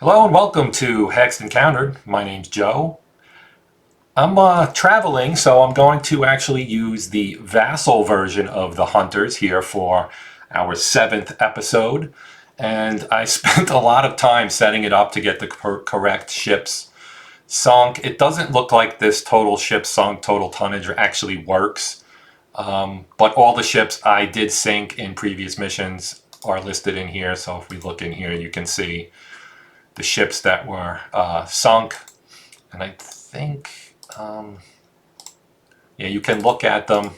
Hello and welcome to Hexed Encountered. My name's Joe. I'm traveling, so I'm going to actually use the Vassal version of the Hunters here for our 7th episode. And I spent a lot of time setting it up to get the correct ships sunk. It doesn't look like this total ship sunk, total tonnage actually works. But all the ships I did sink in previous missions are listed in here. So if we look in here, you can see the ships that were sunk. And I think, yeah, you can look at them.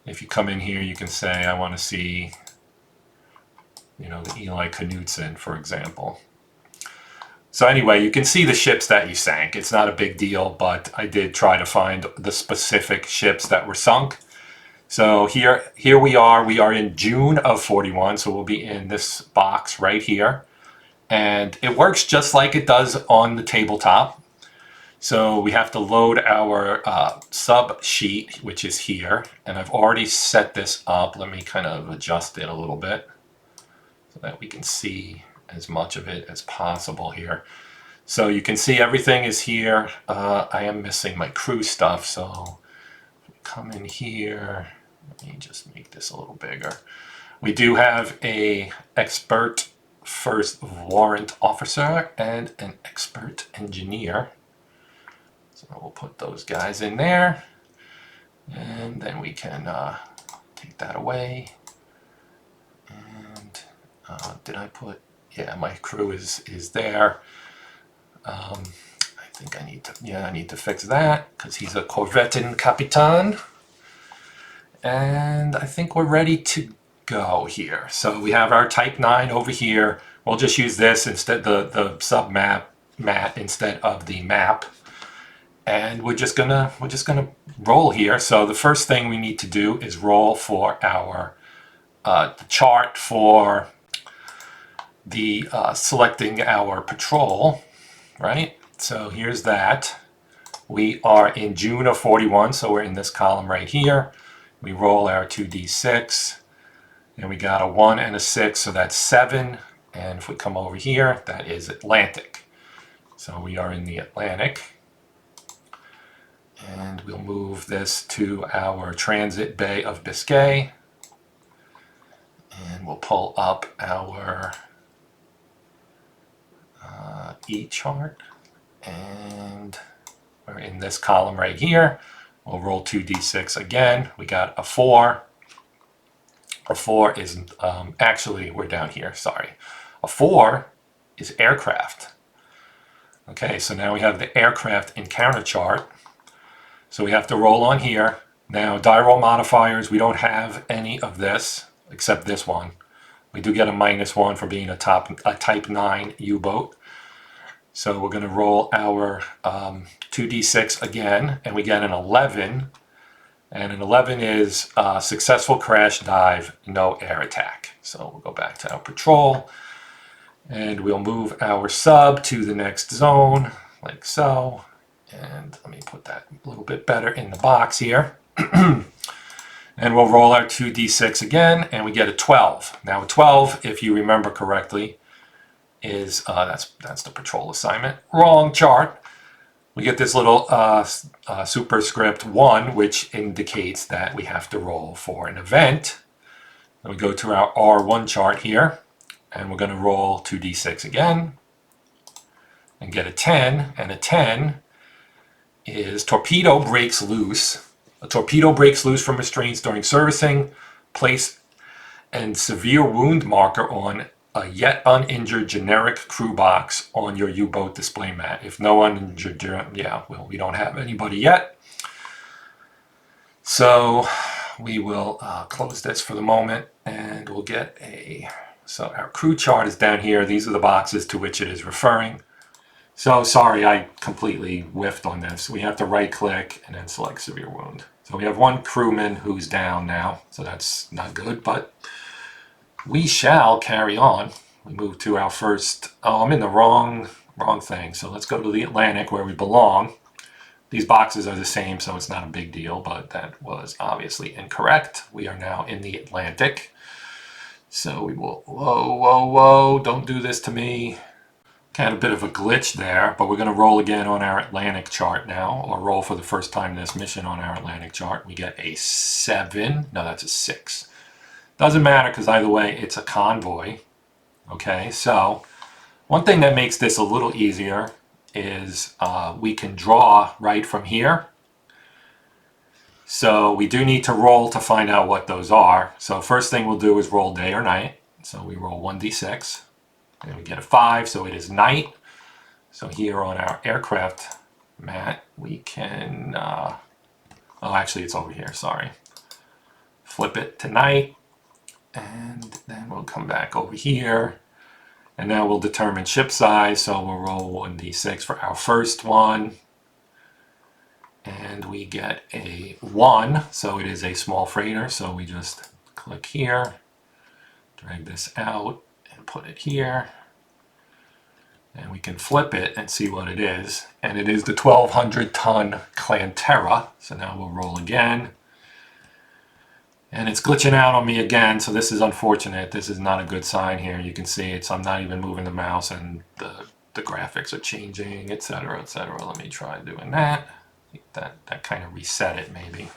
If you come in here, you can say, I want to see, the Eli Knudsen, for example. So anyway, you can see the ships that you sank. It's not a big deal, but I did try to find the specific ships that were sunk. So here we are. We are in June of 41, so we'll be in this box right here. And it works just like it does on the tabletop. So we have to load our sub sheet, which is here. And I've already set this up. Let me kind of adjust it a little bit so that we can see as much of it as possible here. So you can see everything is here. I am missing my crew stuff. So come in here. Let me just make this a little bigger. We do have a expert first warrant officer and an expert engineer. So we'll put those guys in there, and then we can take that away. And did I put? Yeah, my crew is there. I think I need to fix that because he's a Corvettin Capitan. And I think we're ready to go here. So we have our Type 9 over here. We'll just use this instead, the sub mat instead of the map. And we're just gonna roll here. So the first thing we need to do is roll for our chart for the selecting our patrol, right? So here's that. We are in June of 41, so we're in this column right here. We roll our 2d6, and we got a 1 and a 6, so that's 7. And if we come over here, that is Atlantic. So we are in the Atlantic. And we'll move this to our transit Bay of Biscay. And we'll pull up our E chart. And we're in this column right here. We'll roll 2d6 again. We got a 4. A 4 is, actually, we're down here, sorry. A 4 is aircraft. Okay, so now we have the aircraft encounter chart. So we have to roll on here. Now, die roll modifiers, we don't have any of this, except this one. We do get a -1 for being a Type 9 U-boat. So we're going to roll our 2d6 again, and we get an 11. And an 11 is successful crash dive, no air attack. So we'll go back to our patrol, and we'll move our sub to the next zone, like so. And let me put that a little bit better in the box here. And we'll roll our 2d6 again, and we get a 12. Now a 12, if you remember correctly, is that's the patrol assignment. Wrong chart. We get this little superscript 1, which indicates that we have to roll for an event. Then we go to our R1 chart here, and we're going to roll 2d6 again and get a 10. And a 10 is torpedo breaks loose. A torpedo breaks loose from restraints during servicing. Place and severe wound marker on a yet uninjured generic crew box on your U-boat display mat. If no uninjured, yeah, well, we don't have anybody yet. So we will close this for the moment, and we'll get so our crew chart is down here. These are the boxes to which it is referring. So sorry, I completely whiffed on this. We have to right click and then select severe wound. So we have one crewman who's down now, so that's not good, but we shall carry on. We move to our first, oh, I'm in the wrong thing. So let's go to the Atlantic where we belong. These boxes are the same, so it's not a big deal, but that was obviously incorrect. We are now in the Atlantic. So we will, whoa, don't do this to me. Had a bit of a glitch there, but we're going to roll again on our Atlantic chart now, or roll for the first time this mission on our Atlantic chart. We get a 7. No, that's a 6. Doesn't matter because either way, it's a convoy. Okay, so one thing that makes this a little easier is we can draw right from here. So we do need to roll to find out what those are. So first thing we'll do is roll day or night. So we roll 1d6, and we get a 5, so it is night. So here on our aircraft mat, we can, oh, actually it's over here, sorry. Flip it to night, and then we'll come back over here. And now we'll determine ship size, so we'll roll 1d6 for our first one. And we get a 1, so it is a small freighter, so we just click here, drag this out, and put it here. And we can flip it and see what it is. And it is the 1,200-ton Clanterra. So now we'll roll again. And it's glitching out on me again, so this is unfortunate. This is not a good sign here. You can see it's, I'm not even moving the mouse and the graphics are changing, etc., etc. Let me try doing that. That kind of reset it maybe.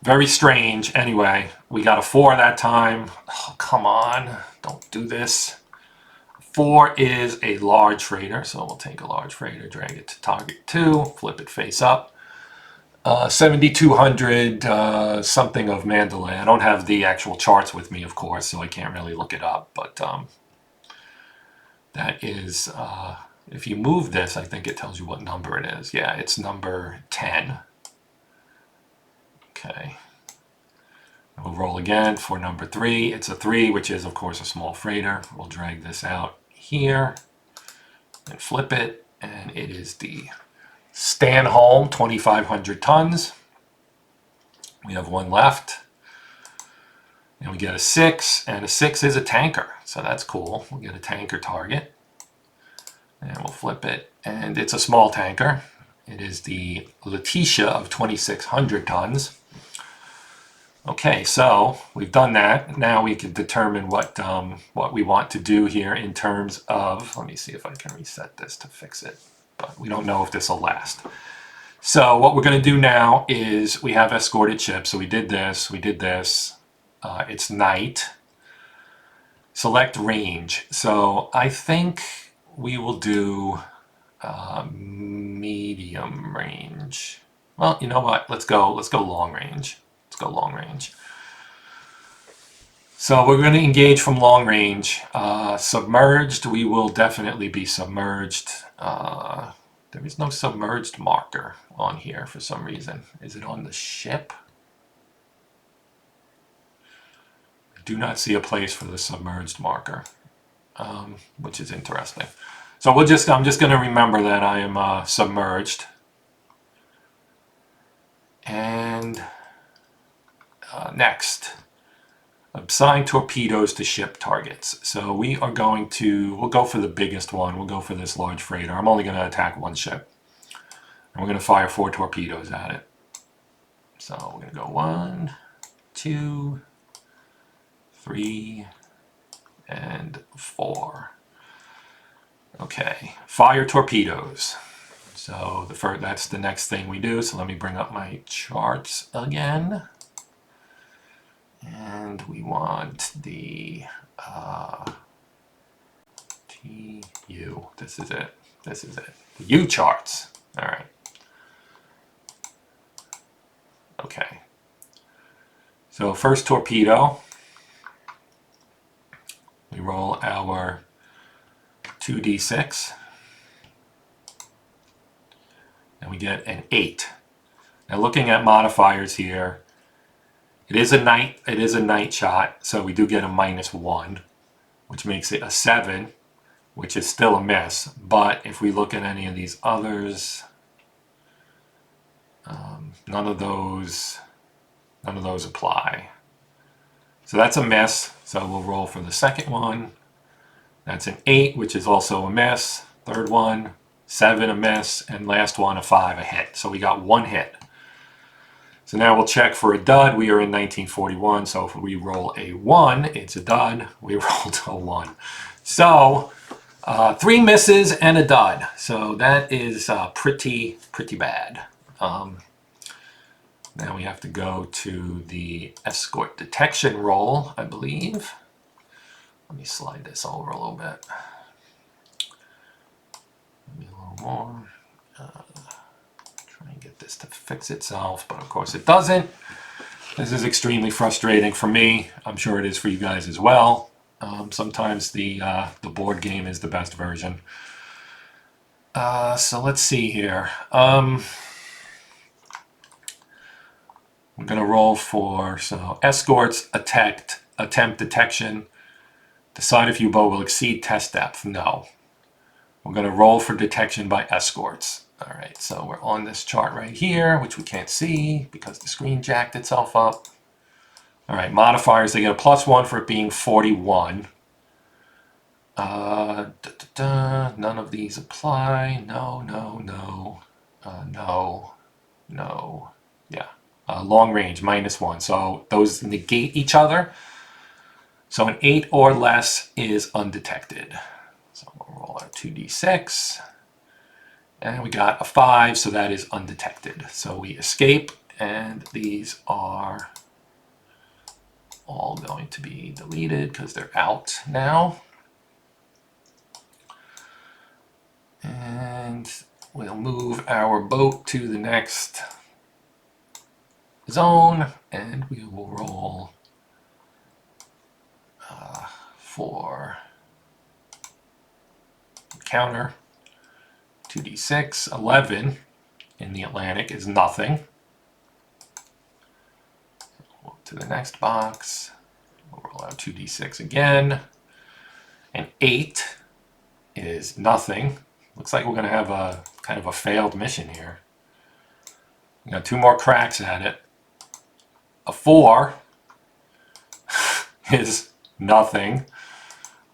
Very strange. Anyway, we got a 4 that time. Oh, come on. Don't do this. 4 is a large freighter, so we'll take a large freighter, drag it to target 2, flip it face up. 7,200 something of Mandalay. I don't have the actual charts with me, of course, so I can't really look it up, but that is, if you move this, I think it tells you what number it is. Yeah, it's number 10. Okay. We'll roll again for number 3. It's a 3, which is, of course, a small freighter. We'll drag this out here and flip it, and it is the Stanholm, 2,500 tons. We have 1 left, and we get a 6, and a 6 is a tanker, so that's cool. We'll get a tanker target, and we'll flip it, and it's a small tanker. It is the Letitia of 2,600 tons. Okay, so we've done that. Now we can determine what we want to do here in terms of, let me see if I can reset this to fix it, but we don't know if this will last. So what we're going to do now is we have escorted ships. So we did this, it's night. Select range. So I think we will do medium range. Well, you know what? Let's go long range. Let's go long range. So we're going to engage from long range. Submerged, we will definitely be submerged. There is no submerged marker on here for some reason. Is it on the ship? I do not see a place for the submerged marker, which is interesting. So I'm just going to remember that I am submerged. And next, assign torpedoes to ship targets. So we are going to, we'll go for the biggest one. We'll go for this large freighter. I'm only going to attack 1 ship. And we're going to fire 4 torpedoes at it. So we're going to go 1, 2, 3, and 4. Okay, fire torpedoes. So that's the next thing we do. So let me bring up my charts again. And we want the TU. This is it. This is it. The U charts. All right. Okay. So first torpedo. We roll our 2d6. And we get an 8. Now looking at modifiers here, it is a night shot, so we do get a -1, which makes it a 7, which is still a miss. But if we look at any of these others, none of those apply. So that's a miss. So we'll roll for the second one. That's an 8, which is also a miss. Third one, 7, a miss, and last one, a 5, a hit. So we got 1 hit. So now we'll check for a dud. We are in 1941, so if we roll a 1, it's a dud. We rolled a 1. So 3 misses and a dud. So that is pretty bad. Now we have to go to the escort detection roll, I believe. Let me slide this over a little bit. Maybe a little more. Try and get this to fix itself, but of course it doesn't. This is extremely frustrating for me. I'm sure it is for you guys as well. Sometimes the board game is the best version. So let's see here. I'm going to roll for escorts, attempt detection. Decide if U-boat will exceed test depth. No. We're going to roll for detection by escorts. All right, so we're on this chart right here, which we can't see because the screen jacked itself up. All right, modifiers, they get a +1 for it being 41. None of these apply. No. No. Yeah. Long range, -1. So those negate each other. So an 8 or less is undetected. So we'll roll our 2d6. And we got a 5, so that is undetected. So we escape, and these are all going to be deleted because they're out now. And we'll move our boat to the next zone, and we will roll for counter. 2d6, 11 in the Atlantic is nothing. We'll to the next box. We'll roll out 2d6 again. And 8 is nothing. Looks like we're going to have a kind of a failed mission here. We got 2 more cracks at it. A 4 is nothing.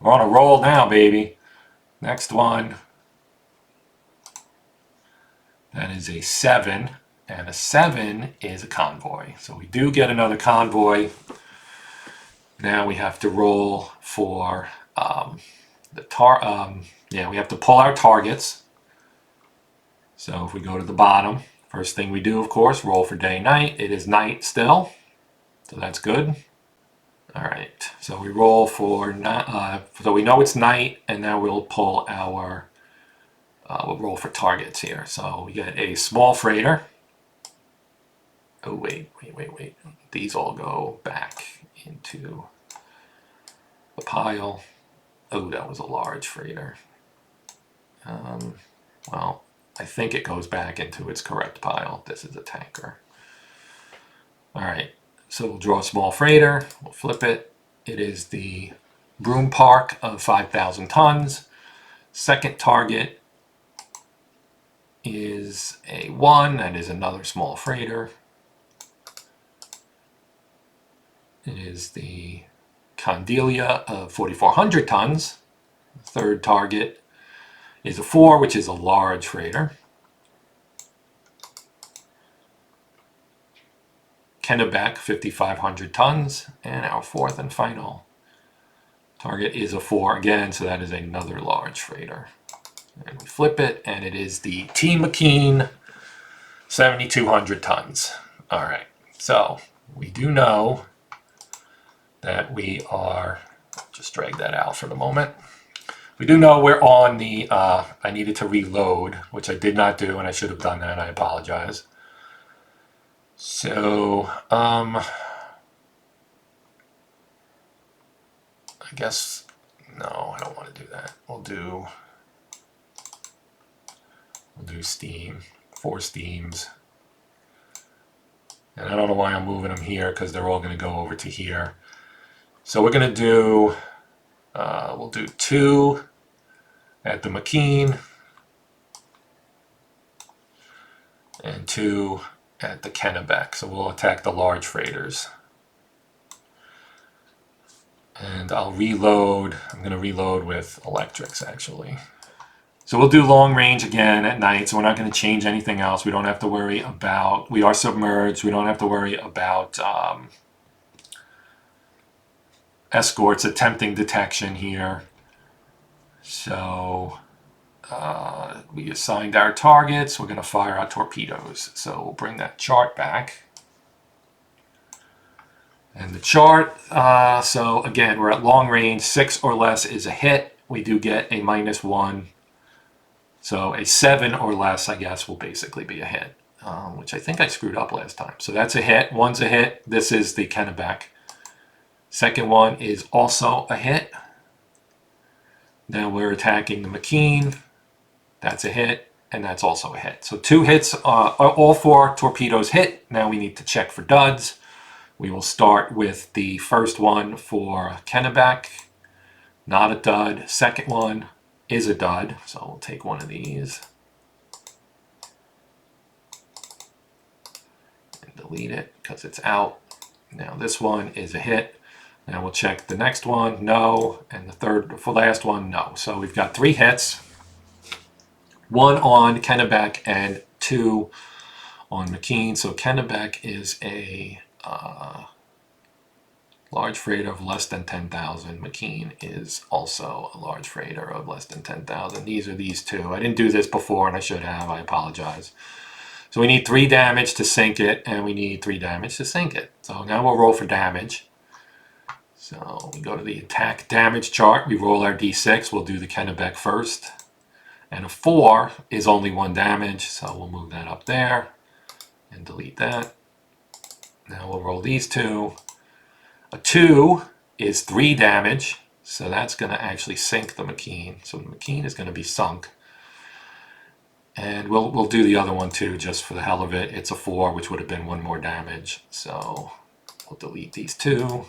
We're on a roll now, baby. Next one. That is a 7, and a 7 is a convoy. So we do get another convoy. Now we have to roll for we have to pull our targets. So if we go to the bottom, first thing we do, of course, roll for day-night. It is night still, so that's good. All right, so we roll for so we know it's night, and now we'll pull our. We'll roll for targets here. So we get a small freighter. Oh, wait. These all go back into the pile. Oh, that was a large freighter. Well, I think it goes back into its correct pile. This is a tanker. All right, so we'll draw a small freighter. We'll flip it. It is the Broom Park of 5,000 tons. Second target is a 1, that is another small freighter. It is the Condelia of 4,400 tons. The third target is a 4, which is a large freighter. Kennebec, 5,500 tons, and our fourth and final target is a 4 again, so that is another large freighter. And we flip it, and it is the T. McKean, 7,200 tons. All right, so we do know that we are, just drag that out for the moment. We do know we're on the, I needed to reload, which I did not do, and I should have done that, I apologize. So, I guess, no, I don't want to do that. We'll do steam, 4 steams. And I don't know why I'm moving them here because they're all going to go over to here. So we're going to do, we'll do 2 at the McKean and 2 at the Kennebec. So we'll attack the large freighters. And I'll reload, I'm going to reload with electrics actually. So we'll do long range again at night, so we're not going to change anything else. We don't have to worry about, we are submerged, we don't have to worry about escorts attempting detection here. So we assigned our targets. We're going to fire our torpedoes. So we'll bring that chart back. And the chart, so again, we're at long range. 6 or less is a hit. We do get a -1. So a 7 or less, I guess, will basically be a hit, which I think I screwed up last time. So that's a hit. 1's a hit. This is the Kennebec. Second one is also a hit. Now we're attacking the McKean. That's a hit, and that's also a hit. So 2 hits, all 4 torpedoes hit. Now we need to check for duds. We will start with the first one for Kennebec. Not a dud. Second one is a dud, so we'll take one of these and delete it because it's out. Now this one is a hit. Now we'll check the next one, no, and the third for last one, no. So we've got 3 hits, 1 on Kennebec and 2 on McKean. So Kennebec is a large freighter of less than 10,000. McKean is also a large freighter of less than 10,000. These are these 2. I didn't do this before, and I should have. I apologize. So we need 3 damage to sink it, and we need 3 damage to sink it. So now we'll roll for damage. So we go to the attack damage chart. We roll our d6. We'll do the Kennebec first. And a 4 is only 1 damage, so we'll move that up there and delete that. Now we'll roll these 2. A 2 is 3 damage, so that's going to actually sink the McKean. So the McKean is going to be sunk. And we'll do the other one too, just for the hell of it. It's a 4, which would have been 1 more damage. So we'll delete these 2.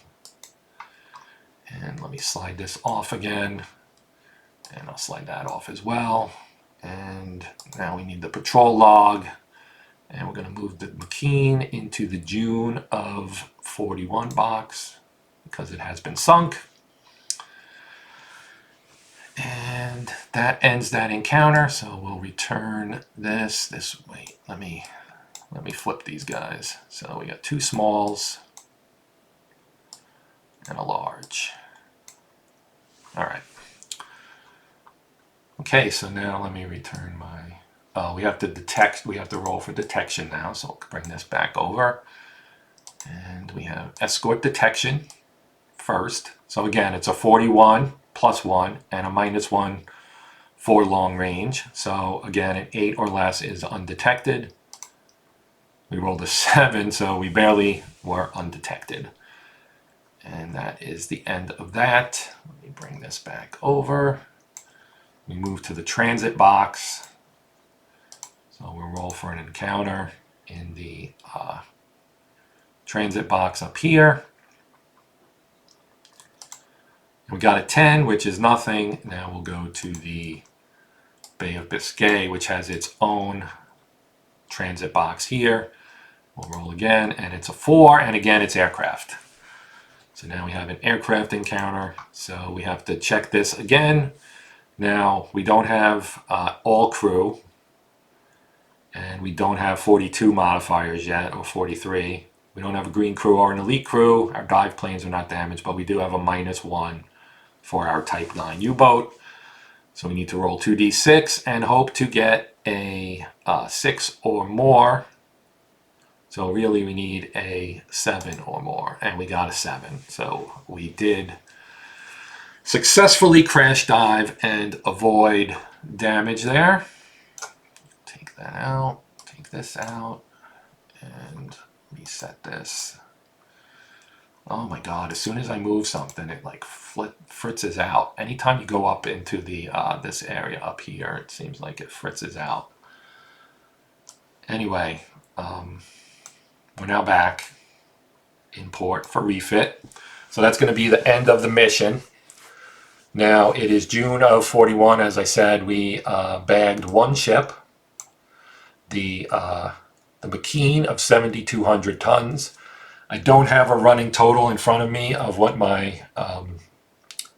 And let me slide this off again. And I'll slide that off as well. And now we need the patrol log. And we're going to move the McKean into the June of 41 box because it has been sunk. And that ends that encounter. So we'll return this. Wait, let me flip these guys. So we got 2 smalls and a large. All right. Okay, so now let me return my, we have to roll for detection now, so I'll bring this back over. And we have escort detection first. So again, it's a 41 plus 1 and a -1 for long range. So again, an 8 or less is undetected. We rolled a 7, so we barely were undetected. And that is the end of that. Let me bring this back over. We move to the transit box. So we'll roll for an encounter in the transit box up here. We got a 10, which is nothing. Now we'll go to the Bay of Biscay, which has its own transit box here. We'll roll again, and it's a 4, and again, it's aircraft. So now we have an aircraft encounter. So we have to check this again. Now, we don't have all crew, and we don't have 42 modifiers yet, or 43. We don't have a green crew or an elite crew. Our dive planes are not damaged, but we do have a -1 for our Type 9 U-boat. So we need to roll 2d6 and hope to get a 6 or more. So really we need a 7 or more, and we got a 7. So we did successfully crash dive and avoid damage there. Take that out, take this out, and reset this. Oh my god, as soon as I move something, it like fritzes out. Anytime you go up into the this area up here, it seems like it fritzes out. Anyway, we're now back in port for refit. So that's going to be the end of the mission. Now it is June of 41. As I said, we bagged 1 ship, the McKean of 7,200 tons. I don't have a running total in front of me of what my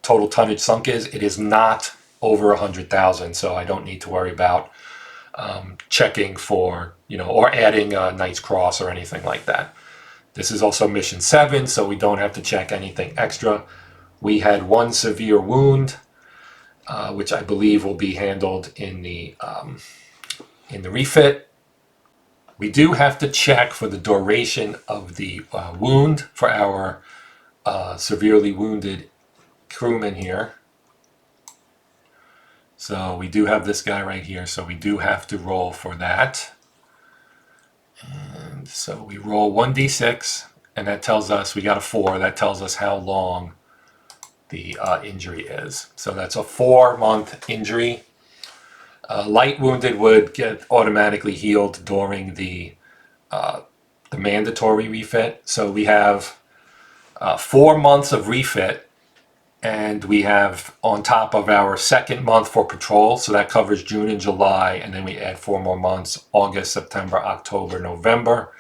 total tonnage sunk is. It is not over 100,000, so I don't need to worry about checking for, or adding a Knight's Cross or anything like that. This is also mission 7, so we don't have to check anything extra. We had 1 severe wound. which I believe will be handled in the refit. We do have to check for the duration of the wound for our severely wounded crewman here. So we do have this guy right here, so we do have to roll for that. And so we roll 1d6, and that tells us we got a 4. That tells us how long the injury is. So that's a 4-month injury. Light wounded would get automatically healed during the mandatory refit. So we have 4 months of refit, and we have on top of our 2nd month for patrol, so that covers June and July, and then we add 4 more months, August, September, October, November,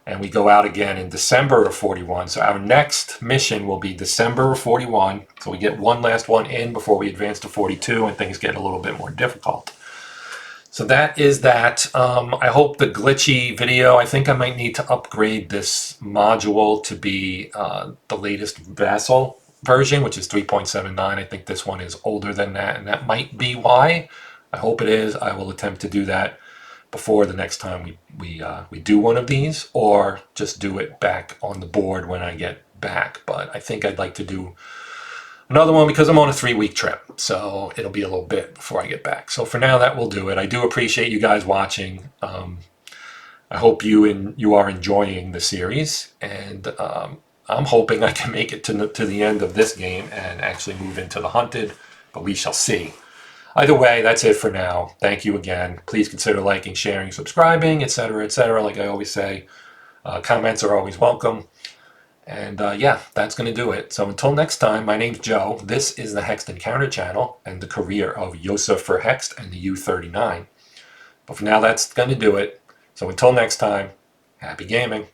and we go out again in December of 41. So our next mission will be December of 41, so we get one last one in before we advance to 42, and things get a little bit more difficult. So that is that. I hope the glitchy video, I think I might need to upgrade this module to be the latest Vassal version, which is 3.79. I think this one is older than that, and that might be why. I hope it is. I will attempt to do that before the next time we do one of these, or just do it back on the board when I get back. But I think I'd like to do another one because I'm on a 3-week trip, so it'll be a little bit before I get back. So for now, that will do it. I do appreciate you guys watching. I hope you are enjoying the series, and I'm hoping I can make it to the end of this game and actually move into the Hunted, but we shall see. Either way, that's it for now. Thank you again. Please consider liking, sharing, subscribing, etc., etc., like I always say. Comments are always welcome. And yeah, that's going to do it. So until next time, my name's Joe. This is the Hexed Encounter channel and the career of Yosef for Hexed and the U-39. But for now, that's going to do it. So until next time, happy gaming.